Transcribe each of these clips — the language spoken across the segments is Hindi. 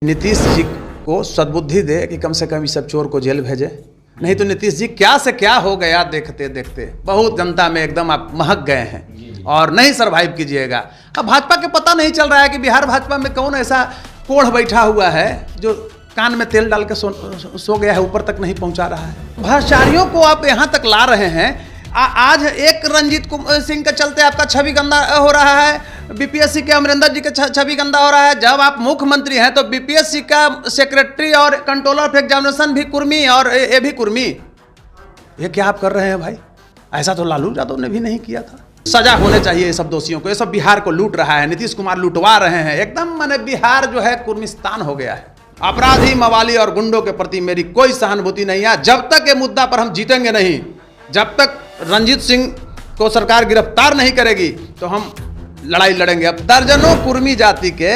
नीतीश जी को सद्बुद्धि दे कि कम से कम इस सब चोर को जेल भेजे, नहीं तो नीतीश जी क्या से क्या हो गया देखते देखते बहुत जनता में एकदम आप महक गए हैं और नहीं सरवाइव कीजिएगा। अब भाजपा के पता नहीं चल रहा है कि बिहार भाजपा में कौन ऐसा कोढ़ बैठा हुआ है जो कान में तेल डाल के सो गया है, ऊपर तक नहीं पहुंचा रहा है। भ्रष्टाचारियों को आप यहाँ तक ला रहे हैं। आज एक रंजीत सिंह के चलते आपका छवि गंदा हो रहा है, बीपीएससी के अमरिंदर जी का छवि गंदा हो रहा है। जब आप मुख्यमंत्री हैं तो बीपीएससी का सेक्रेटरी और कंट्रोलर ऑफ एग्जामिनेशन भी कुर्मी और ये भी कुर्मी। ये क्या आप कर रहे हैं भाई? ऐसा तो लालू यादव ने भी नहीं किया था। सजा होने चाहिए ये सब दोषियों को। ये सब बिहार को लूट रहा है, नीतीश कुमार लूटवा रहे हैं। एकदम माने बिहार जो है कुर्मिस्तान हो गया है। अपराधी, मवाली और गुंडों के प्रति मेरी कोई सहानुभूति नहीं है। जब तक ये मुद्दा पर हम जीतेंगे नहीं, जब तक रंजीत सिंह को सरकार गिरफ्तार नहीं करेगी तो हम लड़ाई लड़ेंगे। अब दर्जनों कुर्मी जाति के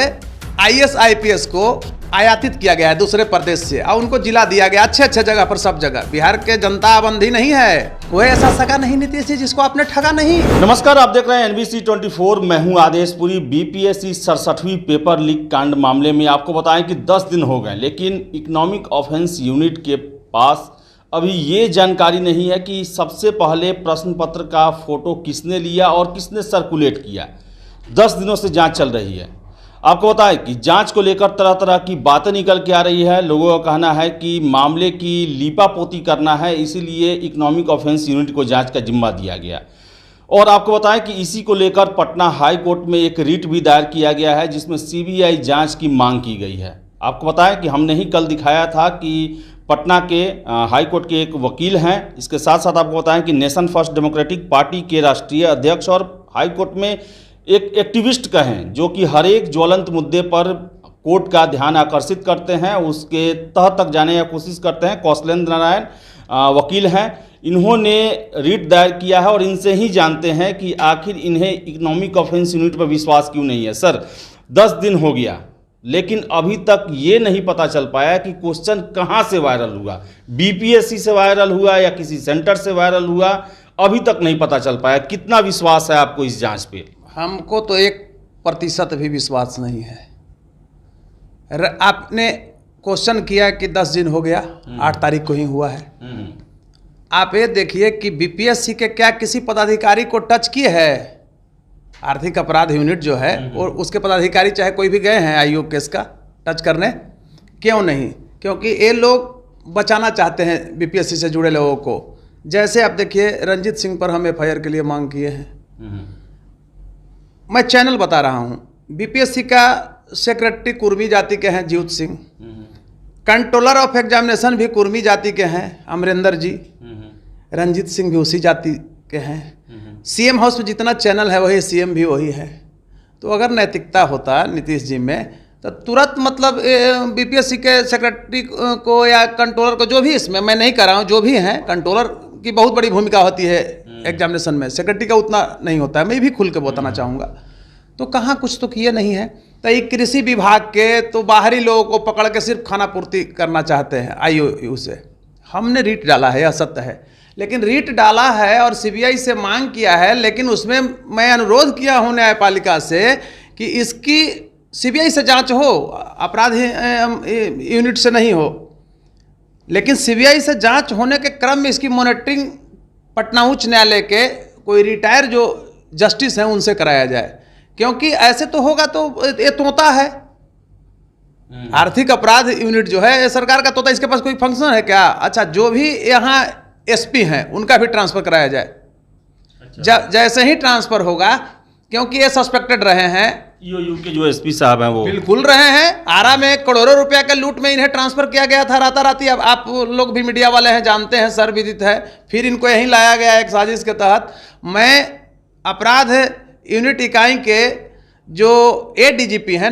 आईएएस आईपीएस को आयातित किया गया है दूसरे प्रदेश से और उनको जिला दिया गया अच्छे अच्छे जगह पर, सब जगह। बिहार के जनता बंदी नहीं है, वो ऐसा सगा नहीं नीतीश जी जिसको आपने ठगा नहीं। नमस्कार, आप देख रहे हैं NBC 24। मैं हूं आदेशपुरी। बीपीएससी 67वीं पेपर लीक कांड मामले में आपको बताएं कि 10 दिन हो गए, लेकिन इकोनॉमिक ऑफेंस यूनिट के पास अभी ये जानकारी नहीं है कि सबसे पहले प्रश्न पत्र का फोटो किसने लिया और किसने सर्कुलेट किया। 10 दिनों से जांच चल रही है। आपको बताएं कि जांच को लेकर तरह तरह की बातें निकल के आ रही है। लोगों का कहना है कि मामले की लीपापोती करना है, इसीलिए इकोनॉमिक ऑफेंस यूनिट को जांच का जिम्मा दिया गया। और आपको बताएं कि इसी को लेकर पटना हाई कोर्ट में एक रिट भी दायर किया गया है जिसमें सीबीआई जांच की मांग की गई है। आपको बताएं कि हमने ही कल दिखाया था कि पटना के हाई कोर्ट के एक वकील हैं। इसके साथ साथ आपको बताएं कि नेशन फर्स्ट डेमोक्रेटिक पार्टी के राष्ट्रीय अध्यक्ष और हाई कोर्ट में एक एक्टिविस्ट कहें जो कि हर एक ज्वलंत मुद्दे पर कोर्ट का ध्यान आकर्षित करते हैं, उसके तह तक जाने की कोशिश करते हैं। कौशलेंद्र नारायण वकील हैं। इन्होंने रिट दायर किया है और इनसे ही जानते हैं कि आखिर इन्हें इकोनॉमिक ऑफेंस यूनिट पर विश्वास क्यों नहीं है। सर, 10 दिन हो गया लेकिन अभी तक ये नहीं पता चल पाया कि क्वेश्चन कहाँ से वायरल हुआ, बीपीएससी से वायरल हुआ या किसी सेंटर से वायरल हुआ, अभी तक नहीं पता चल पाया। कितना विश्वास है आपको इस जांच पे? हमको तो 1% भी विश्वास नहीं है। आपने क्वेश्चन किया कि 10 दिन हो गया, 8 तारीख को ही हुआ है। आप ये देखिए कि बीपीएससी के क्या किसी पदाधिकारी को टच किए है? आर्थिक अपराध यूनिट जो है और उसके पदाधिकारी चाहे कोई भी गए हैं आईओ केस का टच करने? क्यों नहीं? क्योंकि ये लोग बचाना चाहते हैं बीपीएससी से जुड़े लोगों को। जैसे आप देखिए रंजीत सिंह पर हम एफआईआर के लिए मांग किए हैं। मैं चैनल बता रहा हूँ। बीपीएससी का सेक्रेटरी कुर्मी जाति के हैं जीउत सिंह, कंट्रोलर ऑफ एग्जामिनेशन भी कुर्मी जाति के हैं अमरिंदर जी, रंजीत सिंह भी उसी जाति के हैं। सीएम हाउस में जितना चैनल है वही सीएम भी वही है। तो अगर नैतिकता होता नीतीश जी में तो तुरंत मतलब बीपीएससी के सेक्रेटरी को या कंट्रोलर को, जो भी, इसमें मैं नहीं कर रहा हूँ, जो भी हैं, कंट्रोलर की बहुत बड़ी भूमिका होती है एग्जामिनेशन में, सेक्रेटरी का उतना नहीं होता है। मैं भी खुल के बताना चाहूँगा। तो कहाँ कुछ तो किए नहीं है। तो ये कृषि विभाग के तो बाहरी लोगों को पकड़ के सिर्फ खाना पूर्ति करना चाहते हैं आईओयू से। हमने रीट डाला है, यह सत्य है, लेकिन रीट डाला है और सीबीआई से मांग किया है। लेकिन उसमें मैं अनुरोध किया हूँ न्यायपालिका से कि इसकी सीबीआई से जांच हो, अपराध यूनिट से नहीं हो। लेकिन सीबीआई से जांच होने के क्रम में इसकी मॉनिटरिंग पटना उच्च न्यायालय के कोई रिटायर जो जस्टिस हैं उनसे कराया जाए, क्योंकि ऐसे तो होगा तो ये तोता है। आर्थिक अपराध यूनिट जो है सरकार का तोता, इसके पास कोई फंक्शन है क्या? अच्छा, जो भी यहाँ एसपी हैं उनका भी ट्रांसफर कराया जाए। अच्छा। जैसे ही ट्रांसफर होगा, क्योंकि ये सस्पेक्टेड रहे हैं, ईओयू के जो एसपी साहब हैं वो बिल्कुल रहे हैं। आरा में करोड़ों रुपया के लूट में इन्हें ट्रांसफर किया गया था राताराती। अब आप लोग भी मीडिया वाले हैं, जानते हैं, सर्वविदित है। फिर इनको यहीं लाया गया एक साजिश के तहत। मैं अपराध यूनिट इकाई के जो एडीजीपी हैं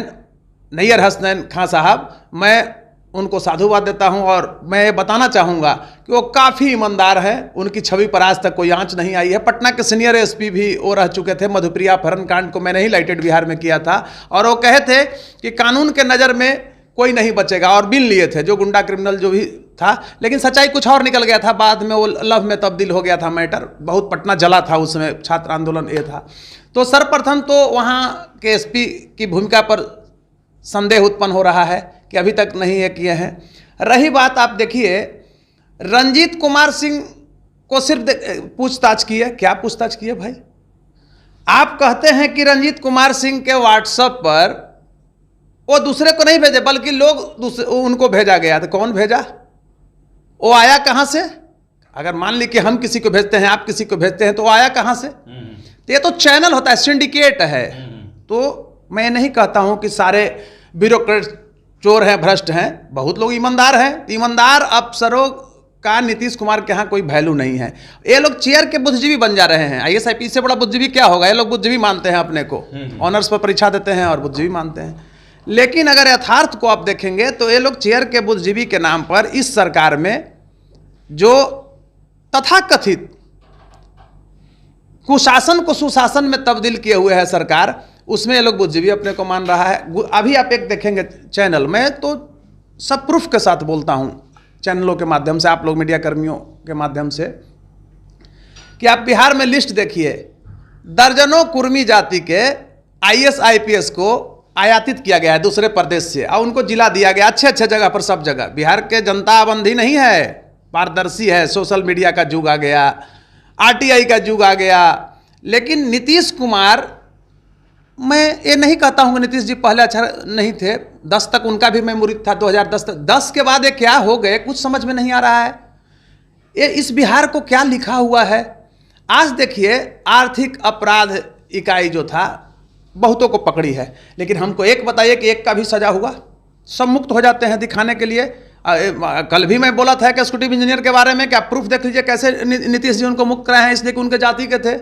नैयर हसनैन खां साहब, मैं उनको साधुवाद देता हूं और मैं ये बताना चाहूँगा कि वो काफ़ी ईमानदार हैं। उनकी छवि पर आज तक कोई आंच नहीं आई है। पटना के सीनियर एसपी भी वो रह चुके थे। मधुप्रिया अपहरण कांड को मैंने ही लाइटेड बिहार में किया था और वो कहे थे कि कानून के नज़र में कोई नहीं बचेगा, और बिन लिए थे जो गुंडा क्रिमिनल जो भी था। लेकिन सच्चाई कुछ और निकल गया था। बाद में वो लव में तब्दील हो गया था मैटर। बहुत पटना जला था उस समय, छात्र आंदोलन ये था। तो सर्वप्रथम तो वहाँ के एसपी की भूमिका पर संदेह उत्पन्न हो रहा है कि अभी तक नहीं ये किए हैं। रही बात, आप देखिए रंजीत कुमार सिंह को सिर्फ पूछताछ की है। क्या पूछताछ की है भाई? आप कहते हैं कि रंजीत कुमार सिंह के व्हाट्सएप पर वो दूसरे को नहीं भेजे बल्कि लोग उनको भेजा गया। तो कौन भेजा? वो आया कहां से? अगर मान ली कि हम किसी को भेजते हैं, आप किसी को भेजते हैं, तो वो आया कहां से? तो ये तो चैनल होता है, सिंडिकेट है। तो मैं नहीं कहता हूं कि सारे ब्यूरोक्रेट चोर हैं, भ्रष्ट हैं। बहुत लोग ईमानदार हैं। ईमानदार अफसरों का नीतीश कुमार के यहाँ कोई वैल्यू नहीं है। ये लोग चेयर के बुद्धिजीवी बन जा रहे हैं। IAS से बड़ा बुद्धिजीवी क्या होगा? ये लोग बुद्धिजीवी मानते हैं अपने को, ऑनर्स पर परीक्षा देते हैं और बुद्धिजीवी मानते हैं। लेकिन अगर यथार्थ को आप देखेंगे तो ये लोग चेयर के बुद्धिजीवी के नाम पर इस सरकार में जो तथाकथित कुशासन को सुशासन में तब्दील किए हुए है सरकार, उसमें ये लोग बुद्धिजीवी अपने को मान रहा है। अभी आप एक देखेंगे चैनल में, तो सब प्रूफ के साथ बोलता हूं चैनलों के माध्यम से, आप लोग मीडिया कर्मियों के माध्यम से, कि आप बिहार में लिस्ट देखिए, दर्जनों कुर्मी जाति के IAS IPS को आयातित किया गया है दूसरे प्रदेश से और उनको जिला दिया गया अच्छे अच्छे जगह पर, सब जगह। बिहार के जनता बंदी नहीं है, पारदर्शी है। सोशल मीडिया का युग आ गया, RTI का युग आ गया। लेकिन नीतीश कुमार, मैं ये नहीं कहता हूँ कि नीतीश जी पहले अच्छा नहीं थे, 10 तक उनका भी मेमोरी था, 2010 तक। 10 के बाद ये क्या हो गए कुछ समझ में नहीं आ रहा है। ये इस बिहार को क्या लिखा हुआ है? आज देखिए आर्थिक अपराध इकाई जो था बहुतों को पकड़ी है, लेकिन हमको एक बताइए कि एक का भी सजा हुआ? सब मुक्त हो जाते हैं दिखाने के लिए। कल भी मैं बोला था कि एक्जीक्यूटिव इंजीनियर के बारे में, क्या प्रूफ देख लीजिए कैसे नीतीश जी उनको मुक्त कराए हैं, इसलिए कि उनके जाति के थे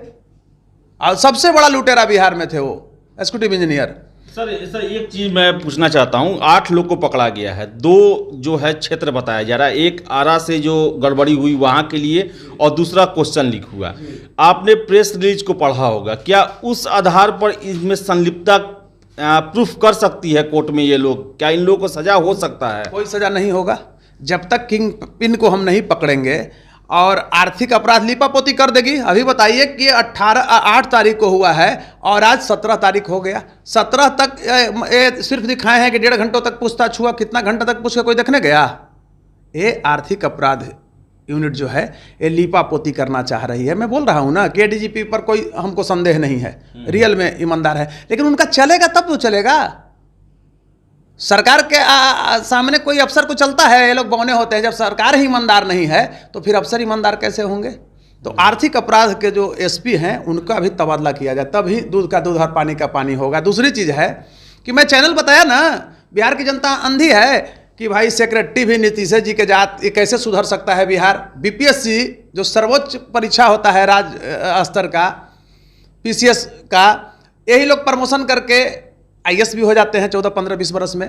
और सबसे बड़ा लुटेरा बिहार में थे वो एक्जीक्यूटिव इंजीनियर। सर एक चीज मैं पूछना चाहता हूं, 8 लोग को पकड़ा गया है, 2 जो है क्षेत्र बताया जा रहा है, एक आरा से जो गड़बड़ी हुई वहां के लिए और दूसरा क्वेश्चन लीक हुआ। आपने प्रेस रिलीज को पढ़ा होगा, क्या उस आधार पर इसमें संलिप्तता प्रूफ कर सकती है कोर्ट में ये लोग? क्या इन लोगों को सजा हो सकता है? कोई सजा नहीं होगा जब तक किंग पिन को हम नहीं पकड़ेंगे। और आर्थिक अपराध लीपापोती कर देगी। अभी बताइए कि 8 तारीख को हुआ है और आज 17 तारीख हो गया। 17 तक ये सिर्फ दिखाए हैं कि 1.5 घंटों तक पूछताछ हुआ। कितना घंटा तक पूछ के कोई देखने गया? ये आर्थिक अपराध यूनिट जो है ये लीपापोती करना चाह रही है। मैं बोल रहा हूं ना कि DGP पर कोई हमको संदेह नहीं है, रियल में ईमानदार है, लेकिन उनका चलेगा तब तो चलेगा। सरकार के सामने कोई अफसर को चलता है, ये लोग बौने होते हैं। जब सरकार ही ईमानदार नहीं है तो फिर अफसर ईमानदार कैसे होंगे? तो आर्थिक अपराध के जो SP हैं उनका भी तबादला किया जाए, तभी दूध का दूध और पानी का पानी होगा। दूसरी चीज़ है कि मैं चैनल बताया ना, बिहार की जनता अंधी है कि भाई सेक्रेटरी भी नीतीश जी के जात, ये कैसे सुधर सकता है बिहार? BPSC जो सर्वोच्च परीक्षा होता है राज्य स्तर का, PCS का, यही लोग प्रमोशन करके IAS भी हो जाते हैं 14, 15, 20 बरस में।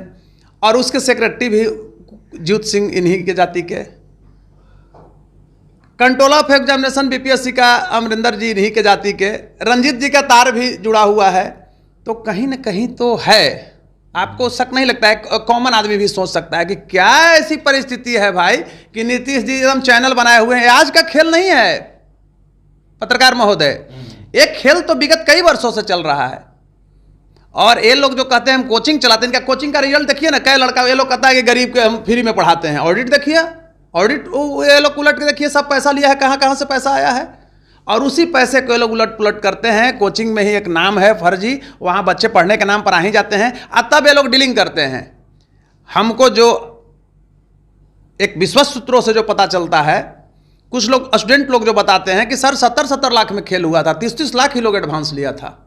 और उसके सेक्रेटरी भी जीत सिंह इन्हीं के जाति के। कंट्रोल ऑफ एग्जामिनेशन BPSC का अमरिंदर जी इन्हीं के जाति के। रंजीत जी का तार भी जुड़ा हुआ है। तो कहीं ना कहीं तो है। आपको शक नहीं लगता है? कॉमन आदमी भी सोच सकता है कि क्या ऐसी परिस्थिति है भाई कि नीतीश जी एकदम चैनल बनाए हुए हैं। आज का खेल नहीं है पत्रकार महोदय, एक खेल तो विगत कई वर्षों से चल रहा है। और ये लोग जो कहते हैं हम कोचिंग चलाते हैं, इनका कोचिंग का रिजल्ट देखिए ना। क्या लड़का, ये लोग कहता है कि गरीब के हम फ्री में पढ़ाते हैं। ऑडिट देखिए, ऑडिट ये लोग उलट के देखिए, सब पैसा लिया है, कहाँ कहाँ से पैसा आया है। और उसी पैसे को ये लोग उलट पुलट करते हैं। कोचिंग में ही एक नाम है फर्जी, वहाँ बच्चे पढ़ने के नाम पर आ ही जाते हैं, तब ये लोग डीलिंग करते हैं। हमको जो एक विश्वस्त सूत्रों से जो पता चलता है, कुछ लोग स्टूडेंट लोग जो बताते हैं कि सर 70-70 लाख में खेल हुआ था, 30-30 लाख ही लोग एडवांस लिया था।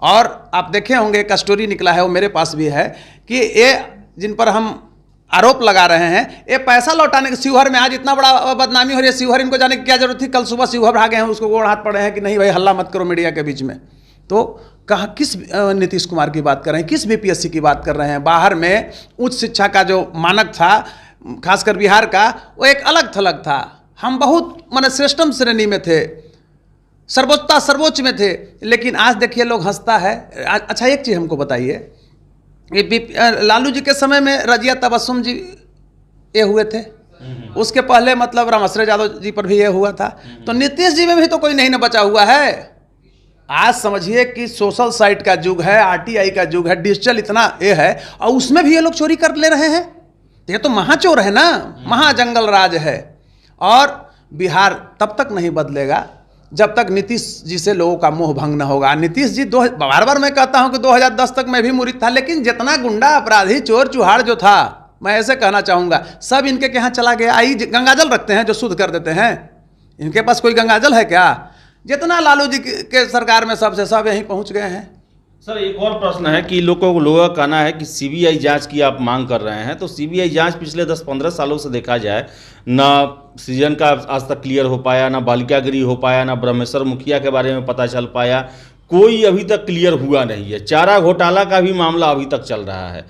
और आप देखे होंगे एक स्टोरी निकला है, वो मेरे पास भी है, कि ये जिन पर हम आरोप लगा रहे हैं, ये पैसा लौटाने के शिवहर में आज इतना बड़ा बदनामी हो रही है। शिवहर इनको जाने की क्या जरूरत थी? कल सुबह शिवहर भागे हैं, उसको गोड़ हाथ पड़े हैं कि नहीं भाई हल्ला मत करो मीडिया के बीच में। तो कहाँ किस नीतीश कुमार की बात कर रहे हैं, किस BPSC की बात कर रहे हैं? बाहर में उच्च शिक्षा का जो मानक था, खासकर बिहार का, वो एक अलग थलग था। हम बहुत माने श्रेष्ठतम श्रेणी में थे, सर्वोच्च में थे। लेकिन आज देखिए लोग हंसता है। अच्छा एक चीज़ हमको बताइए, ये लालू जी के समय में रजिया तबस्सुम जी ये हुए थे, उसके पहले मतलब रामाश्रय यादव जी पर भी ये हुआ था। तो नीतीश जी में भी तो कोई नहीं न बचा हुआ है। आज समझिए कि सोशल साइट का युग है, आरटीआई का युग है, डिजिटल इतना ये है, और उसमें भी ये लोग चोरी कर ले रहे हैं। ये तो महाचोर है ना, महाजंगल राज है। और बिहार तब तक नहीं बदलेगा जब तक नीतीश जी से लोगों का मोह भंग न होगा। नीतीश जी बार बार मैं कहता हूं कि 2010 तक मैं भी मुरीद था, लेकिन जितना गुंडा अपराधी चोर चुहाड़ जो था, मैं ऐसे कहना चाहूँगा, सब इनके यहाँ चला गया। आई गंगाजल रखते हैं जो शुद्ध कर देते हैं, इनके पास कोई गंगाजल है क्या? जितना लालू जी के सरकार में सबसे सब यहीं पहुँच गए हैं। सर एक और प्रश्न है कि लोगों का कहना है कि सीबीआई जांच की आप मांग कर रहे हैं, तो सीबीआई जांच पिछले 10-15 सालों से देखा जाए ना सृजन का आज तक क्लियर हो पाया, ना बालिका गृह हो पाया, ना ब्रह्मेश्वर मुखिया के बारे में पता चल पाया, कोई अभी तक क्लियर हुआ नहीं है। चारा घोटाला का भी मामला अभी तक चल रहा है।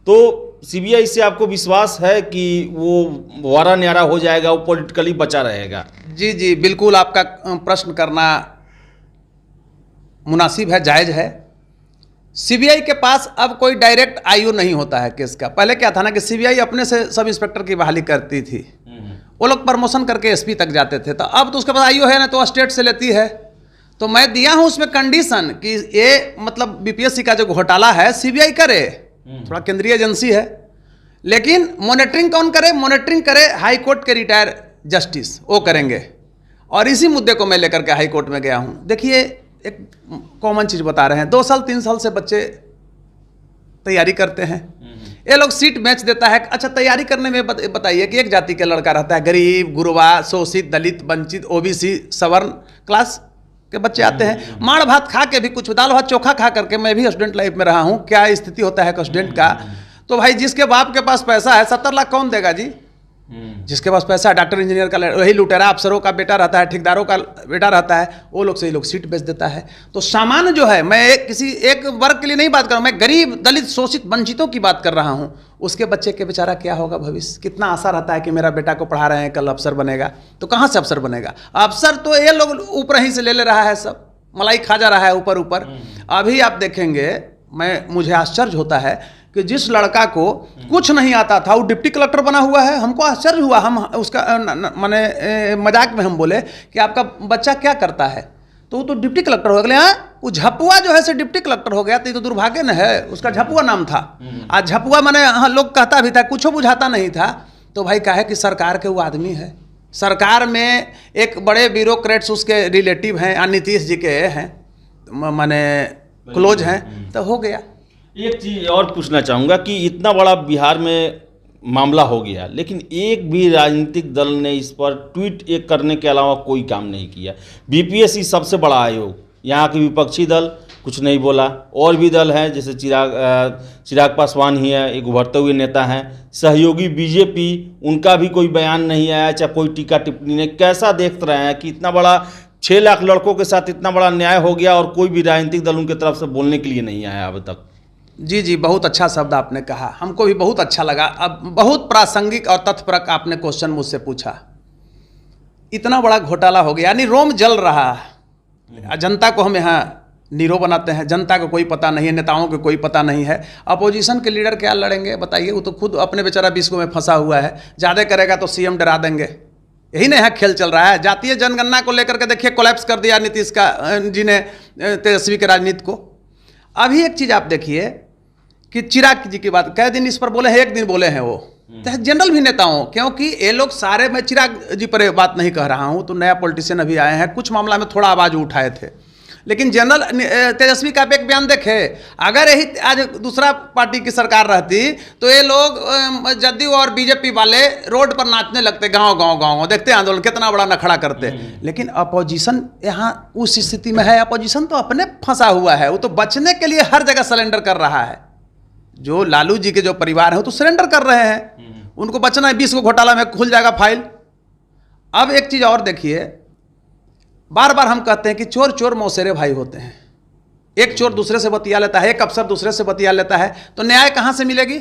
तो सीबीआई से आपको विश्वास है कि वो वारा न्यारा हो जाएगा, वो पॉलिटिकली बचा रहेगा? जी जी बिल्कुल, आपका प्रश्न करना मुनासिब है, जायज़ है। सीबीआई के पास अब कोई डायरेक्ट आईओ नहीं होता है केस का। पहले क्या था ना कि सीबीआई अपने से सब इंस्पेक्टर की बहाली करती थी, वो लोग प्रमोशन करके एसपी तक जाते थे। तो अब तो उसके पास आईओ है ना, तो स्टेट से लेती है। तो मैं दिया हूं उसमें कंडीशन कि ये मतलब बीपीएससी का जो घोटाला है सीबीआई करे, थोड़ा केंद्रीय एजेंसी है, लेकिन मॉनिटरिंग कौन करे? मॉनिटरिंग करे हाई कोर्ट के रिटायर जस्टिस, वो करेंगे। और इसी मुद्दे को मैं लेकर के हाई कोर्ट में गया हूं। देखिए एक कॉमन चीज़ बता रहे हैं, 2 साल 3 साल से बच्चे तैयारी करते हैं, ये लोग सीट मैच देता है। अच्छा तैयारी करने में बताइए कि एक जाति का लड़का रहता है, गरीब गुरबा शोषित दलित वंचित ओबीसी सवर्ण क्लास के बच्चे आते हैं, माड़ भात खा के भी, कुछ दाल भात चोखा खा करके, मैं भी स्टूडेंट लाइफ में रहा हूँ, क्या स्थिति होता है स्टूडेंट का। तो भाई जिसके बाप के पास पैसा है 70 लाख कौन देगा जी? जिसके पास पैसा है, डॉक्टर इंजीनियर का वही लुटेरा अफसरों का बेटा रहता है, ठेकेदारों का बेटा रहता है, वो लोग से ही लोग सीट बेच देता है। तो सामान्य जो है, मैं किसी एक वर्ग के लिए नहीं बात कर रहा हूँ, मैं गरीब दलित शोषित वंचितों की बात कर रहा हूँ। उसके बच्चे के बेचारा क्या होगा भविष्य? कितना आशा रहता है कि मेरा बेटा को पढ़ा रहे हैं, कल अफसर बनेगा। तो कहाँ से अफसर बनेगा? अफसर तो ये लोग ऊपर ही से ले रहा है, सब मलाई खा जा रहा है ऊपर ऊपर। अभी आप देखेंगे, मुझे आश्चर्य होता है कि जिस लड़का को कुछ नहीं आता था वो डिप्टी कलेक्टर बना हुआ है। हमको आश्चर्य हुआ, हम उसका माने मजाक में हम बोले कि आपका बच्चा क्या करता है, तो वो तो डिप्टी कलेक्टर हो गया। वो झपुआ जो है से डिप्टी कलेक्टर हो गया, तो ये तो दुर्भाग्य न है, उसका झपुआ नाम था। आज झपुआ माने लोग कहता भी था, कुछ बुझाता नहीं था। तो भाई कहे कि सरकार के वो आदमी है, सरकार में एक बड़े ब्यूरोक्रेट्स उसके रिलेटिव हैं, नीतीश जी के हैं, माने क्लोज हैं, तो हो गया। एक चीज़ और पूछना चाहूँगा कि इतना बड़ा बिहार में मामला हो गया, लेकिन एक भी राजनीतिक दल ने इस पर ट्वीट एक करने के अलावा कोई काम नहीं किया। बीपीएससी सबसे बड़ा आयोग, यहाँ के विपक्षी दल कुछ नहीं बोला, और भी दल हैं जैसे चिराग पासवान ही है, एक उभरते हुए नेता हैं, सहयोगी बीजेपी, उनका भी कोई बयान नहीं आया, चाहे कोई टीका टिप्पणी नहीं। कैसा देख रहे हैं कि इतना बड़ा 6 लाख लड़कों के साथ इतना बड़ा न्याय हो गया और कोई भी राजनीतिक दल उनकी तरफ से बोलने के लिए नहीं आया अब तक? जी जी बहुत अच्छा शब्द आपने कहा, हमको भी बहुत अच्छा लगा। अब बहुत प्रासंगिक और तथ्यपरक आपने क्वेश्चन मुझसे पूछा। इतना बड़ा घोटाला हो गया, यानी रोम जल रहा है। जनता को हम यहाँ नीरो बनाते हैं, जनता को कोई पता नहीं है, नेताओं को कोई पता नहीं है। अपोजिशन के लीडर क्या लड़ेंगे बताइए? वो तो खुद अपने बेचारा विश्व में फंसा हुआ है, ज़्यादा करेगा तो सीएम डरा देंगे। यही ना यहाँ खेल चल रहा है। जातीय जनगणना को लेकर के देखिए कोलैप्स कर दिया नीतीश का जी ने, तेजस्वी के राजनीति को। अभी एक चीज़ आप देखिए कि चिराग जी की बात कई दिन इस पर बोले हैं, एक दिन बोले हैं वो, जनरल भी नेता हूँ, क्योंकि ये लोग सारे, मैं चिराग जी पर बात नहीं कह रहा हूँ, तो नया पॉलिटिशियन अभी आए हैं, कुछ मामला में थोड़ा आवाज़ उठाए थे, लेकिन जनरल तेजस्वी का एक बयान देखे, अगर यही आज दूसरा पार्टी की सरकार रहती तो ये लोग जदयू और बीजेपी वाले रोड पर नाचने लगते, गांव गांव गांव, देखते आंदोलन कितना बड़ा नखड़ा करते। लेकिन अपोजिशन यहाँ उस स्थिति में है, अपोजिशन तो अपने फंसा हुआ है, वो तो बचने के लिए हर जगह सरेंडर कर रहा है। जो लालू जी के जो परिवार है वो तो सरेंडर कर रहे हैं, उनको बचना है, 20 को घोटाला में खुल जाएगा फाइल। अब एक चीज़ और देखिए, बार बार हम कहते हैं कि चोर चोर मौसेरे भाई होते हैं। एक चोर दूसरे से बतिया लेता है, एक अफसर दूसरे से बतिया लेता है, तो न्याय कहाँ से मिलेगी?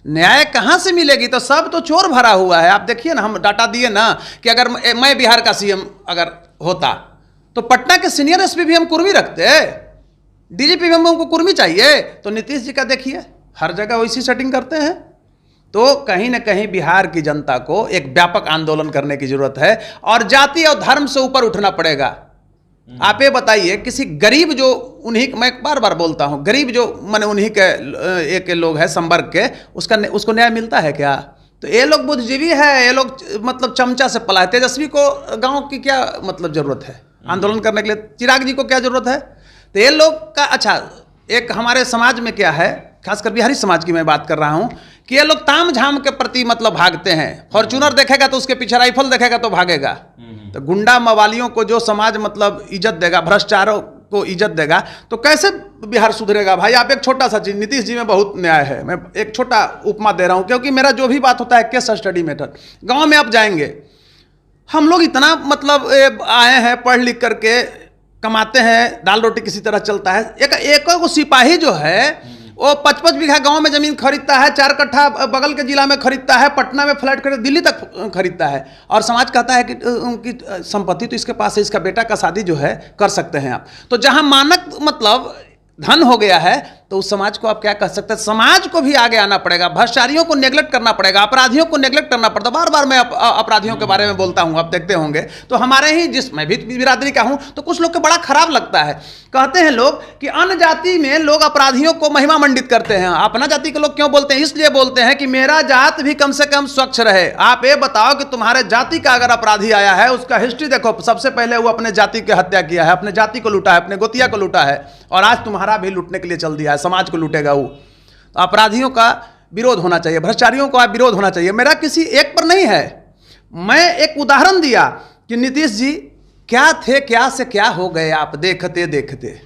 न्याय कहाँ से मिलेगी? तो सब तो चोर भरा हुआ है। आप देखिए ना, हम डाटा दिए ना कि अगर मैं बिहार का सीएम अगर होता तो पटना के सीनियर एसपी भी हम कुर्मी रखते, डीजीपी भी हमको कुर्मी चाहिए। तो नीतीश जी का देखिए, हर जगह वैसी सेटिंग करते हैं। तो कहीं ना कहीं बिहार की जनता को एक व्यापक आंदोलन करने की जरूरत है और जाति और धर्म से ऊपर उठना पड़ेगा। आप ये बताइए, किसी गरीब जो उन्हीं, मैं बार बार बोलता हूँ, गरीब जो माने उन्हीं के एक लोग है संवर्ग के, उसको न्याय मिलता है क्या? तो ये लोग बुद्धिजीवी है, ये लोग मतलब चमचा से पला है। तेजस्वी को गांव की क्या मतलब जरूरत है आंदोलन करने के लिए? चिराग जी को क्या जरूरत है? तो ये लोग का अच्छा, एक हमारे समाज में क्या है, खासकर बिहारी समाज की मैं बात कर रहा हूँ, कि ये लोग ताम झाम के प्रति मतलब भागते हैं। फॉर्च्यूनर देखेगा तो उसके पीछे राइफल देखेगा तो भागेगा। तो गुंडा मवालियों को जो समाज मतलब इज्जत देगा, भ्रष्टाचारों को इज्जत देगा, तो कैसे बिहार सुधरेगा भाई? आप एक छोटा सा चीज, नीतीश जी में बहुत न्याय है, मैं एक छोटा उपमा दे रहा हूँ, क्योंकि मेरा जो भी बात होता है केस स्टडी मेथड। गाँव में आप जाएंगे, हम लोग इतना मतलब आए हैं पढ़ लिख करके, कमाते हैं, दाल रोटी किसी तरह चलता है। एक सिपाही जो है वो 55 बीघा गांव में जमीन खरीदता है, 4 कट्ठा बगल के जिला में खरीदता है, पटना में फ्लैट खरीद, दिल्ली तक खरीदता है, और समाज कहता है कि उनकी संपत्ति तो इसके पास है, इसका बेटा का शादी जो है कर सकते हैं आप। तो जहां मानक मतलब धन हो गया है, तो उस समाज को आप क्या कह सकते हैं? समाज को भी आगे आना पड़ेगा, भ्रष्टाचारियों को नेग्लेक्ट करना पड़ेगा, अपराधियों को नेग्लेक्ट करना पड़ता। बार बार मैं अपराधियों के बारे में बोलता हूं, आप देखते होंगे। तो हमारे ही मैं भी बिरादरी का हूं, तो कुछ लोग को बड़ा खराब लगता है। कहते हैं लोग कि अन्य जाति में लोग अपराधियों को महिमा मंडित करते हैं, अपना जाति के लोग क्यों बोलते हैं? इसलिए बोलते हैं कि मेरा जात भी कम से कम स्वच्छ रहे। आप ये बताओ कि तुम्हारे जाति का अगर अपराधी आया है, उसका हिस्ट्री देखो, सबसे पहले वो अपने जाति की हत्या किया है, अपने जाति को लूटा है, अपने गोतिया को लूटा है, और आज तुम्हारा भी लूटने के लिए चल दिया है, समाज को लूटेगा वो। तो अपराधियों का विरोध होना चाहिए, भ्रष्टाचारियों का विरोध होना चाहिए। मेरा किसी एक पर नहीं है, मैं एक उदाहरण दिया कि नीतीश जी क्या थे, क्या से क्या हो गए आप देखते देखते।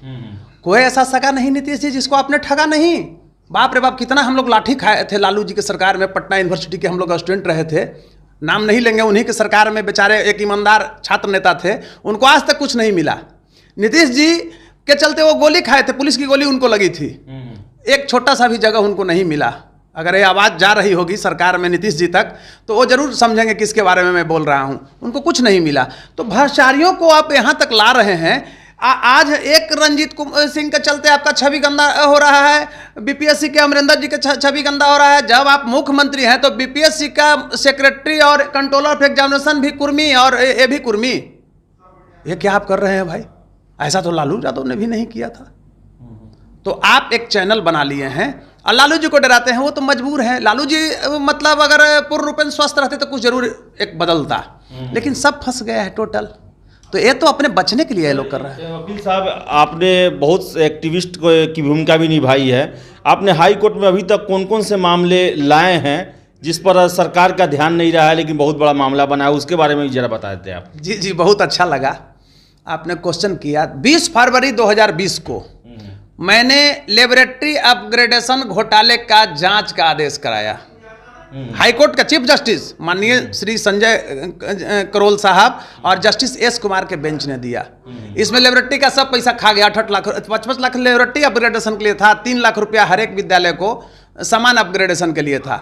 कोई ऐसा सगा नहीं नीतीश जी जिसको आपने ठगा नहीं। बाप रे बाप, कितना हम लोग लाठी खाए थे लालू जी के सरकार में। पटना यूनिवर्सिटी के हम लोग स्टूडेंट रहे थे, नाम नहीं लेंगे, उन्हीं के सरकार में बेचारे एक ईमानदार छात्र नेता थे, उनको आज तक कुछ नहीं मिला। नीतीश जी के चलते वो गोली खाए थे, पुलिस की गोली उनको लगी थी, एक छोटा सा भी जगह उनको नहीं मिला। अगर ये आवाज़ जा रही होगी सरकार में नीतीश जी तक, तो वो जरूर समझेंगे किसके बारे में मैं बोल रहा हूँ। उनको कुछ नहीं मिला। तो भ्रष्टाचारियों को आप यहाँ तक ला रहे हैं। आज एक रंजीत सिंह के चलते आपका छवि गंदा हो रहा है, बीपीएससी के अमरिंदर जी का छवि गंदा हो रहा है। जब आप मुख्यमंत्री हैं तो बीपीएससी का सेक्रेटरी और कंट्रोलर ऑफ एग्जामिनेशन भी कुर्मी, और ये भी कुर्मी। ये क्या आप कर रहे हैं भाई? ऐसा तो लालू यादव ने भी नहीं किया था। तो आप एक चैनल बना लिए हैं और लालू जी को डराते हैं, वो तो मजबूर हैं। लालू जी मतलब अगर पूर्ण रूप से स्वस्थ रहते तो कुछ जरूर एक बदलता, लेकिन सब फंस गया है टोटल। तो ये तो अपने बचने के लिए ये लोग कर रहे हैं। वकील साहब, आपने बहुत एक्टिविस्ट की भूमिका भी निभाई है। आपने हाई कोर्ट में अभी तक कौन कौन से मामले लाए हैं जिस पर सरकार का ध्यान नहीं रहा है, लेकिन बहुत बड़ा मामला बना है, उसके बारे में भी जरा बता देते आप। जी जी, बहुत अच्छा लगा आपने क्वेश्चन किया। 20 फरवरी 2020 को मैंने लेबोरेटरी अपग्रेडेशन घोटाले का जांच का आदेश कराया। हाईकोर्ट का चीफ जस्टिस माननीय श्री संजय करोल साहब और जस्टिस एस कुमार के बेंच ने दिया। इसमें लेबोरेटरी का सब पैसा खा गया। 55 लाख लेबोरेटरी अपग्रेडेशन के लिए था, 3 लाख रुपया हर एक विद्यालय को समान अपग्रेडेशन के लिए था।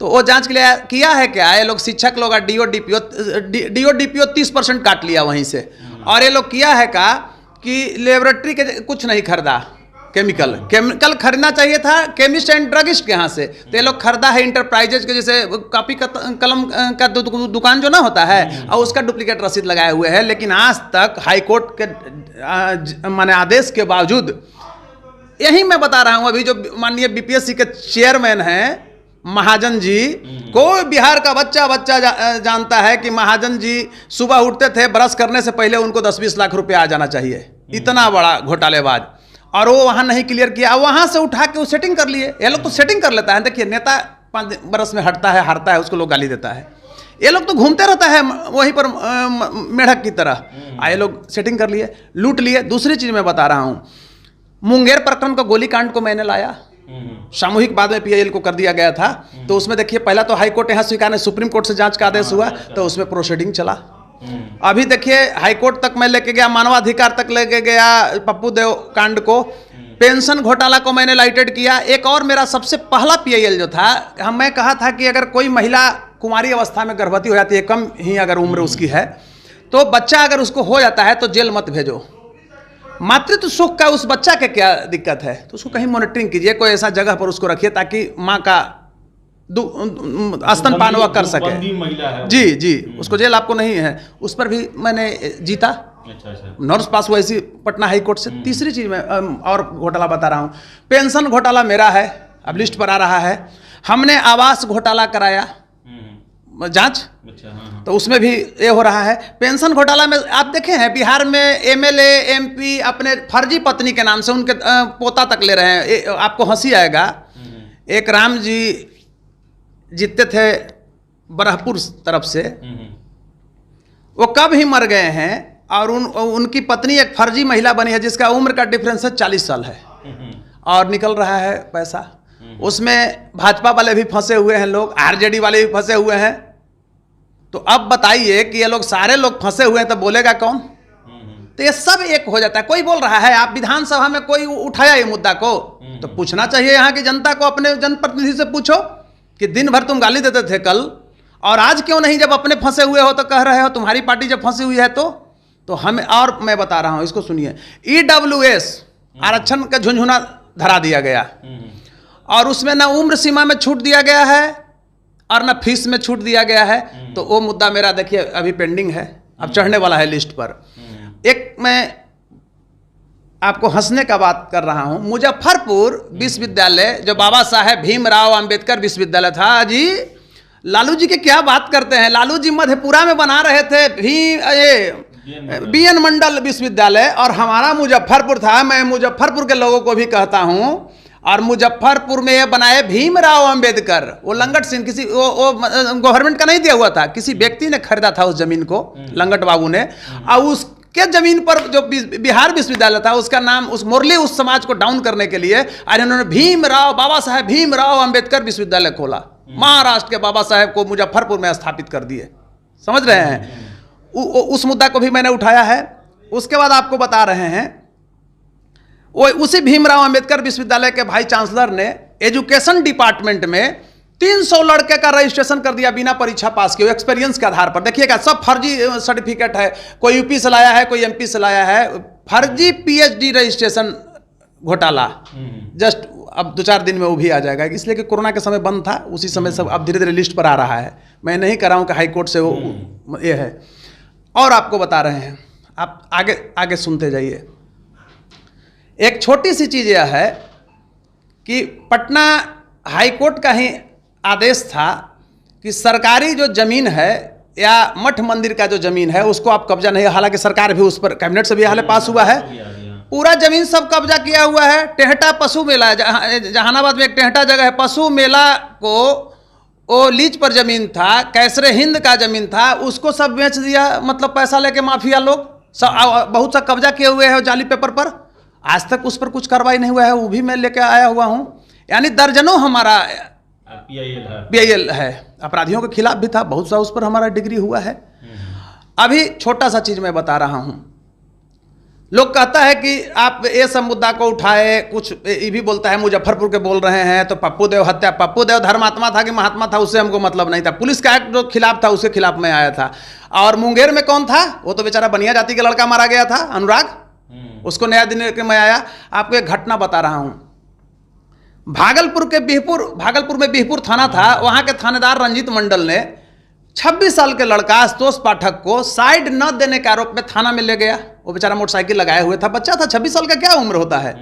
तो वो जांच के लिए किया है क्या? ये लोग शिक्षक लोग डीओ डीपीओ 30% काट लिया वहीं से। और ये लोग किया है का कि लेबोरेटरी के कुछ नहीं खरीदा, केमिकल खरीदना चाहिए था केमिस्ट एंड ड्रगिस्ट के यहाँ से। तो ये लोग खरीदा है इंटरप्राइजेज के, जैसे कॉपी कलम का दुकान जो ना होता है, और उसका डुप्लीकेट रसीद लगाए हुए है। लेकिन आज तक हाई कोर्ट के माने आदेश के बावजूद, यही मैं बता रहा हूँ, अभी जो माननीय बीपीएससी के चेयरमैन हैं महाजन जी को, बिहार का बच्चा जानता है कि महाजन जी सुबह उठते थे, ब्रश करने से पहले उनको 10-20 लाख रुपया आ जाना चाहिए। इतना बड़ा घोटालेबाज, और वो वहाँ नहीं क्लियर किया, वहाँ से उठा के वो सेटिंग कर लिए। ये लोग तो सेटिंग कर लेता है। देखिए, नेता 5 बरस में हटता है, हारता है, उसको लोग गाली देता है। ये लोग तो घूमते रहता है वहीं पर मेढक की तरह। ये लोग सेटिंग कर लिए, लूट लिए। दूसरी चीज़ मैं बता रहा हूँ, मुंगेर प्रकरण का गोलीकांड को मैंने लाया, सामूहिक बाद में पीआईएल को कर दिया गया था। तो उसमें देखिए, पहला तो हाई कोर्ट यहाँ स्वीकार है, सुप्रीम कोर्ट से जांच का आदेश हुआ, तो उसमें प्रोसीडिंग चला। अभी देखिए, हाई कोर्ट तक मैं लेके गया, मानवाधिकार तक लेके गया पप्पू देव कांड को, पेंशन घोटाला को मैंने लाइटेड किया। एक और मेरा सबसे पहला पीआईएल जो था, मैं कहा था कि अगर कोई महिला कुमारी अवस्था में गर्भवती हो जाती है, कम ही अगर उम्र उसकी है, तो बच्चा अगर उसको हो जाता है तो जेल मत भेजो। मातृत्व सुख का उस बच्चा के क्या दिक्कत है, तो उसको कहीं मॉनिटरिंग कीजिए, कोई ऐसा जगह पर उसको रखिए ताकि माँ का स्तनपान वह कर सके। जी जी, उसको जेल आपको नहीं है। उस पर भी मैंने जीता, अच्छा अच्छा। नॉर्थ पास हुआ इसी पटना हाई कोर्ट से। तीसरी चीज में और घोटाला बता रहा हूँ, पेंशन घोटाला मेरा है, अब लिस्ट पर आ रहा है। हमने आवास घोटाला कराया जांच, अच्छा हाँ। तो उसमें भी ये हो रहा है। पेंशन घोटाला में आप देखे हैं बिहार में एमएलए एमपी अपने फर्जी पत्नी के नाम से उनके पोता तक ले रहे हैं। आपको हंसी आएगा, एक राम जी जीतते थे बरहपुर तरफ से, वो कब ही मर गए हैं और उनकी पत्नी एक फर्जी महिला बनी है जिसका उम्र का डिफरेंस है 40 साल है और निकल रहा है पैसा। उसमें भाजपा वाले भी फंसे हुए हैं, लोग आरजेडी वाले भी फंसे हुए हैं। तो अब बताइए कि ये लोग सारे लोग फंसे हुए हैं तो बोलेगा कौन? तो ये सब एक हो जाता है। कोई बोल रहा है, आप विधानसभा में कोई उठाया ये मुद्दा को, तो पूछना चाहिए यहाँ की जनता को, अपने जनप्रतिनिधि से पूछो कि दिन भर तुम गाली देते थे कल और आज क्यों नहीं, जब अपने फंसे हुए हो तो कह रहे हो, तुम्हारी पार्टी जब फंसी हुई है तो हमें। और मैं बता रहा हूँ, इसको सुनिए, EWS आरक्षण का झुंझुना धरा दिया गया और उसमें ना उम्र सीमा में छूट दिया गया है और ना फीस में छूट दिया गया है। तो वो मुद्दा मेरा देखिए अभी पेंडिंग है, अब चढ़ने वाला है लिस्ट पर। एक मैं आपको हंसने का बात कर रहा हूं, मुजफ्फरपुर विश्वविद्यालय जो बाबा साहेब भीमराव अंबेडकर विश्वविद्यालय था जी, लालू जी के क्या बात करते हैं। लालू जी मधेपुरा में बना रहे थे BN मंडल विश्वविद्यालय और हमारा मुजफ्फरपुर था। मैं मुजफ्फरपुर के लोगों को भी कहता हूं, और मुजफ्फरपुर में ये बनाए भीमराव अंबेडकर। वो लंगट सिंह किसी वो गवर्नमेंट का नहीं दिया हुआ था, किसी व्यक्ति ने खरीदा था उस जमीन को, लंगट बाबू ने, और उसके जमीन पर जो बिहार विश्वविद्यालय था उसका नाम उस मुरली उस समाज को डाउन करने के लिए आज उन्होंने भीमराव बाबा साहेब भीमराव अंबेडकर विश्वविद्यालय खोला। महाराष्ट्र के बाबा साहेब को मुजफ्फरपुर में स्थापित कर दिए। समझ रहे हैं? उस मुद्दा को भी मैंने उठाया है। उसके बाद आपको बता रहे हैं, वो उसी भीमराव अंबेडकर विश्वविद्यालय के भाई चांसलर ने एजुकेशन डिपार्टमेंट में 300 लड़के का रजिस्ट्रेशन कर दिया बिना परीक्षा पास किए, एक्सपीरियंस के आधार पर। देखिएगा, सब फर्जी सर्टिफिकेट है, कोई यूपी से लाया है, कोई एमपी से लाया है, फर्जी PhD रजिस्ट्रेशन घोटाला। जस्ट अब 2-4 दिन में वो भी आ जाएगा, इसलिए कि कोरोना के समय बंद था, उसी समय सब अब धीरे धीरे लिस्ट पर आ रहा है। मैं नहीं कर रहा हूँ कि हाई कोर्ट से वो ये है। और आपको बता रहे हैं, आप आगे आगे सुनते जाइए। एक छोटी सी चीज़ यह है कि पटना हाई कोर्ट का ही आदेश था कि सरकारी जो ज़मीन है या मठ मंदिर का जो ज़मीन है उसको आप कब्जा नहीं, हालांकि सरकार भी उस पर कैबिनेट से भी हाल पास हुआ है, पूरा ज़मीन सब कब्जा किया हुआ है। टेहटा पशु मेला, जहानाबाद में एक टेहटा जगह है, पशु मेला को वो लीज पर ज़मीन था, कैसरे हिंद का ज़मीन था, उसको सब बेच दिया, मतलब पैसा लेके माफिया लोग सब बहुत सा कब्जा किए हुए हैं जाली पेपर पर। आज तक उस पर कुछ कार्रवाई नहीं हुआ है, वो भी मैं लेके आया हुआ हूँ। यानी दर्जनों हमारा PIL है, अपराधियों के खिलाफ भी था, बहुत सा उस पर हमारा डिग्री हुआ है। अभी छोटा सा चीज़ मैं बता रहा हूँ, लोग कहता है कि आप ये सब मुद्दा को उठाए, कुछ ये भी बोलता है मुजफ्फरपुर के बोल रहे हैं, तो पप्पू देव हत्या, पप्पू देव धर्मात्मा था कि महात्मा था उससे हमको मतलब नहीं था। पुलिस का एक्ट जो खिलाफ था उसके खिलाफ मैं आया था। और मुंगेर में कौन था, वो तो बेचारा बनिया जाति का लड़का मारा गया था, अनुराग, उसको न्याय देने के मैं आया। आपको एक घटना बता रहा हूँ, भागलपुर में बिहपुर थाना था, वहाँ के थानेदार रंजीत मंडल ने 26 साल के लड़का आशुतोष पाठक को साइड न देने के आरोप में थाना में ले गया। वो बेचारा मोटरसाइकिल लगाए हुए था, बच्चा था, 26 साल का क्या उम्र होता है।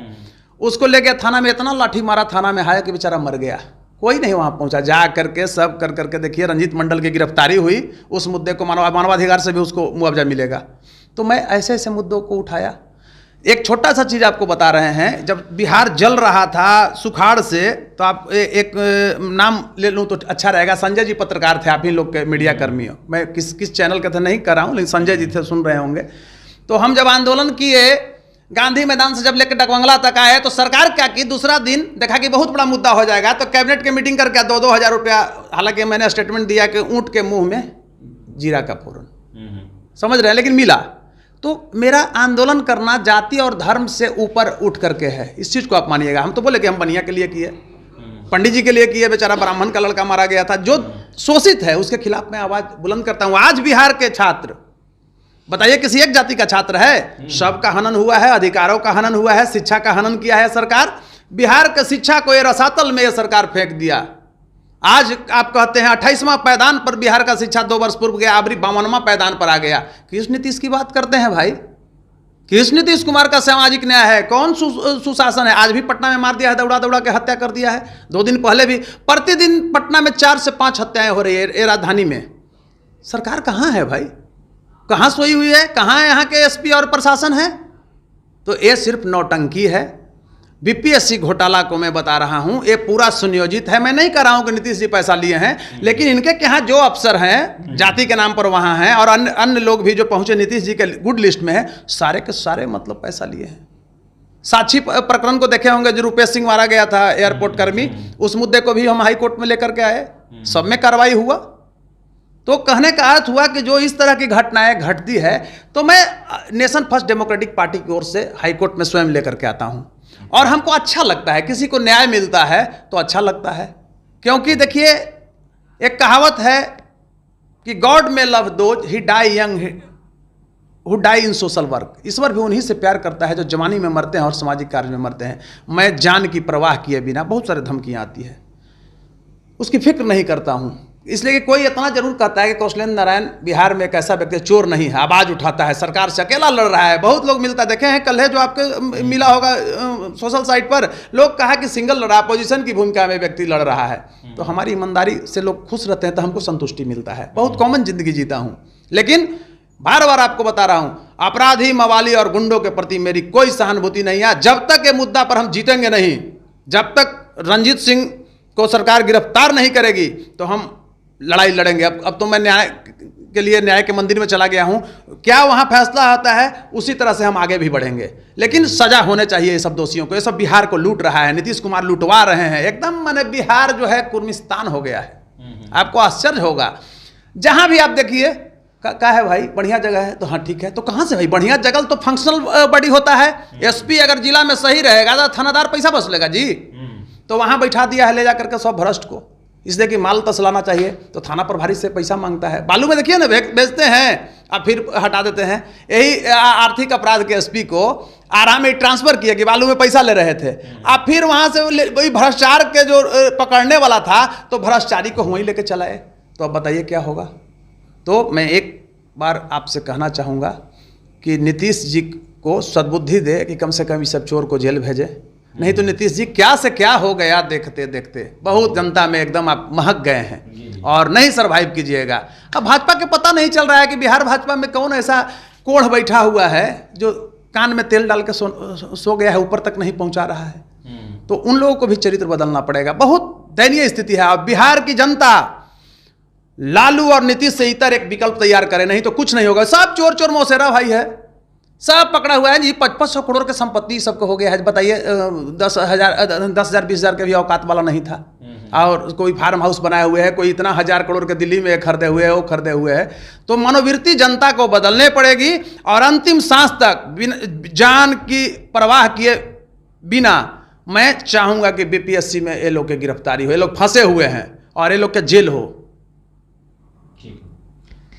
उसको ले गया थाना में, इतना लाठी मारा थाना में आया कि बेचारा मर गया। कोई नहीं वहाँ पहुँचा, जा करके सब कर करके देखिए रंजीत मंडल की गिरफ्तारी हुई। उस मुद्दे को मानवाधिकार से भी उसको मुआवजा मिलेगा। तो मैं ऐसे ऐसे मुद्दों को उठाया। एक छोटा सा चीज़ आपको बता रहे हैं, जब बिहार जल रहा था सुखाड़ से, तो आप एक नाम ले लूँ तो अच्छा रहेगा। संजय जी पत्रकार थे, आप ही लोग के मीडिया कर्मी हो, मैं किस चैनल के थे नहीं कर रहा हूँ, लेकिन संजय जी थे, सुन रहे होंगे। तो हम जब आंदोलन किए, गांधी मैदान से जब लेकर डकबंगला तक आए, तो सरकार क्या की, दूसरा दिन देखा कि बहुत बड़ा मुद्दा हो जाएगा, तो कैबिनेट की मीटिंग करके 2-2 हज़ार रुपया, हालांकि मैंने स्टेटमेंट दिया कि ऊँट के मुँह में जीरा का फोरन, समझ रहे हैं, लेकिन मिला। तो मेरा आंदोलन करना जाति और धर्म से ऊपर उठ करके है, इस चीज़ को आप मानिएगा। हम तो बोले कि हम बनिया के लिए किए, पंडित जी के लिए किए, बेचारा ब्राह्मण का लड़का मारा गया था, जो शोषित है उसके खिलाफ मैं आवाज़ बुलंद करता हूँ। आज बिहार के छात्र, बताइए किसी एक जाति का छात्र है? सबका हनन हुआ है, अधिकारों का हनन हुआ है, शिक्षा का हनन किया है सरकार। बिहार के शिक्षा को ये रसातल में ये सरकार फेंक दिया। आज आप कहते हैं 28वां पायदान पर बिहार का शिक्षा 2 वर्ष पूर्व गया, अभी 52वां पायदान पर आ गया। किस नीतीश की बात करते हैं भाई? किस नीतीश कुमार का सामाजिक न्याय है? कौन सुशासन है? आज भी पटना में मार दिया है, दौड़ा दौड़ा के हत्या कर दिया है। 2 दिन पहले भी प्रतिदिन पटना में 4 से 5 हत्याएं हो रही है ये राजधानी में। सरकार कहाँ है भाई? कहाँ सोई हुई है? कहाँ है यहाँ के एसपी और प्रशासन है? तो ये सिर्फ नौटंकी है। बीपीएससी घोटाला को मैं बता रहा हूं, ये पूरा सुनियोजित है। मैं नहीं कह रहा हूं कि नीतीश जी पैसा लिए हैं, लेकिन इनके यहाँ जो अफसर हैं जाति के नाम पर वहां हैं, और अन्य लोग भी जो पहुंचे नीतीश जी के गुड लिस्ट में है, सारे के सारे मतलब पैसा लिए हैं। साक्षी प्रकरण को देखे होंगे, जो रुपेश सिंह मारा गया था एयरपोर्ट कर्मी, उस मुद्दे को भी हम हाई कोर्ट में लेकर के आए, सब में कार्रवाई हुआ। तो कहने का अर्थ हुआ कि जो इस तरह की घटनाएं घटती है, तो मैं नेशन फर्स्ट डेमोक्रेटिक पार्टी की ओर से हाई कोर्ट में स्वयं लेकर के आता हूं, और हमको अच्छा लगता है। किसी को न्याय मिलता है तो अच्छा लगता है, क्योंकि देखिए एक कहावत है कि गॉड में love those he die young who die in social work. ईश्वर भी उन्हीं से प्यार करता है जो जवानी में मरते हैं और सामाजिक कार्य में मरते हैं। मैं जान की परवाह किए बिना, बहुत सारे धमकियां आती है, उसकी फिक्र नहीं करता हूं। इसलिए कि कोई इतना जरूर कहता है कि कौशलेंद्र नारायण बिहार में एक ऐसा व्यक्ति चोर नहीं है, आवाज उठाता है, सरकार से अकेला लड़ रहा है। बहुत लोग मिलता देखे हैं, कल है जो आपके मिला होगा सोशल साइट पर, लोग कहा कि सिंगल लड़ा, अपोजिशन की भूमिका में व्यक्ति लड़ रहा है। तो हमारी ईमानदारी से लोग खुश रहते हैं तो हमको संतुष्टि मिलता है। बहुत कॉमन जिंदगी जीता हूं, लेकिन बार बार आपको बता रहा हूं, अपराधी, मवाली और गुंडों के प्रति मेरी कोई सहानुभूति नहीं है। जब तक ये मुद्दा पर हम जीतेंगे नहीं, जब तक रंजीत सिंह को सरकार गिरफ्तार नहीं करेगी, तो हम लड़ाई लड़ेंगे। अब तो मैं न्याय के लिए न्याय के मंदिर में चला गया हूं, क्या वहां फैसला आता है उसी तरह से हम आगे भी बढ़ेंगे। लेकिन सजा होने चाहिए ये सब दोषियों को। ये सब बिहार को लूट रहा है, नीतीश कुमार लूटवा रहे हैं। एकदम माने बिहार जो है कुर्मिस्तान हो गया है। आपको आश्चर्य होगा, जहां भी आप देखिए क्या है भाई, बढ़िया जगह है तो हाँ ठीक है, तो कहां से भाई बढ़िया जगह? तो फंक्शनल बॉडी होता है। एसपी अगर जिला में सही रहेगा तो थानादार पैसा वसूलेगा जी। तो वहां बैठा दिया है ले जाकर के सब भ्रष्ट को, इसलिए कि माल तसलाना चाहिए तो थाना प्रभारी से पैसा मांगता है। बालू में देखिए ना, बेचते हैं अब फिर हटा देते हैं। यही आर्थिक अपराध के एसपी को आराम में ट्रांसफर किया कि बालू में पैसा ले रहे थे, अब फिर वहां से वही भ्रष्टाचार के जो पकड़ने वाला था तो भ्रष्टाचारी को वहीं लेके चलाए। तो अब बताइए क्या होगा? तो मैं एक बार आपसे कहना चाहूँगा कि नीतीश जी को सद्बुद्धि दे कि कम से कम इस सब चोर को जेल भेजे, नहीं तो नीतीश जी क्या से क्या हो गया देखते देखते। बहुत जनता में एकदम आप महक गए हैं और नहीं सरवाइव कीजिएगा। अब भाजपा के पता नहीं चल रहा है कि बिहार भाजपा में कौन ऐसा कोढ़ बैठा हुआ है जो कान में तेल डाल के सो गया है, ऊपर तक नहीं पहुंचा रहा है। तो उन लोगों को भी चरित्र बदलना पड़ेगा। बहुत दयनीय स्थिति है। अब बिहार की जनता लालू और नीतीश से इतर एक विकल्प तैयार करे, नहीं तो कुछ नहीं होगा। सब चोर चोर मौसेरा भाई है, सब पकड़ा हुआ है जी। 5500 करोड़ के संपत्ति सबको हो गया है। बताइए 10,000 20,000 के भी औकात वाला नहीं था। और कोई फार्म हाउस बनाए हुए है, कोई इतना 1000 करोड़ के दिल्ली में खरीदे हुए है, वो खरीदे हुए है। तो मनोवृत्ति जनता को बदलने पड़ेगी और अंतिम सांस तक जान की परवाह किए बिना मैं चाहूंगा कि बीपीएससी में ये लोग की गिरफ्तारी हो। ये लोग फंसे हुए हैं और ये लोग के जेल हो।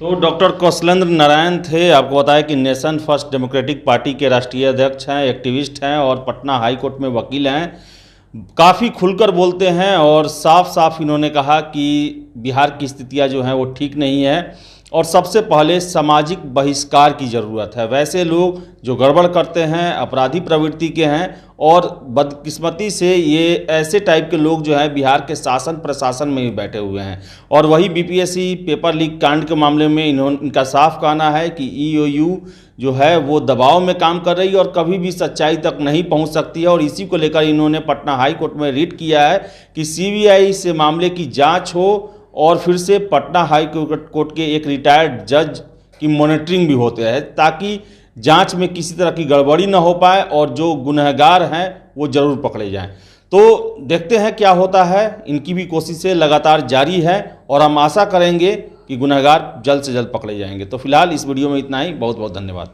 तो डॉक्टर कौशलेंद्र नारायण थे। आपको बताया कि नेशन फर्स्ट डेमोक्रेटिक पार्टी के राष्ट्रीय अध्यक्ष हैं, एक्टिविस्ट हैं और पटना हाई कोर्ट में वकील हैं। काफ़ी खुलकर बोलते हैं और साफ साफ इन्होंने कहा कि बिहार की स्थितियां जो हैं वो ठीक नहीं है और सबसे पहले सामाजिक बहिष्कार की ज़रूरत है। वैसे लोग जो गड़बड़ करते हैं, अपराधी प्रवृत्ति के हैं और बदकिस्मती से ये ऐसे टाइप के लोग जो हैं बिहार के शासन प्रशासन में ही बैठे हुए हैं। और वही बीपीएससी पेपर लीक कांड के मामले में इनका साफ कहना है कि ईओयू जो है वो दबाव में काम कर रही है और कभी भी सच्चाई तक नहीं पहुंच सकती है। और इसी को लेकर इन्होंने पटना हाई कोर्ट में रिट किया है कि सीबीआई से मामले की जाँच हो और फिर से पटना हाई कोर्ट के एक रिटायर्ड जज की मॉनिटरिंग भी होते हैं, ताकि जांच में किसी तरह की गड़बड़ी ना हो पाए और जो गुनहगार हैं वो जरूर पकड़े जाएं। तो देखते हैं क्या होता है। इनकी भी कोशिशें लगातार जारी है और हम आशा करेंगे कि गुनहगार जल्द से जल्द पकड़े जाएंगे। तो फिलहाल इस वीडियो में इतना ही। बहुत बहुत धन्यवाद।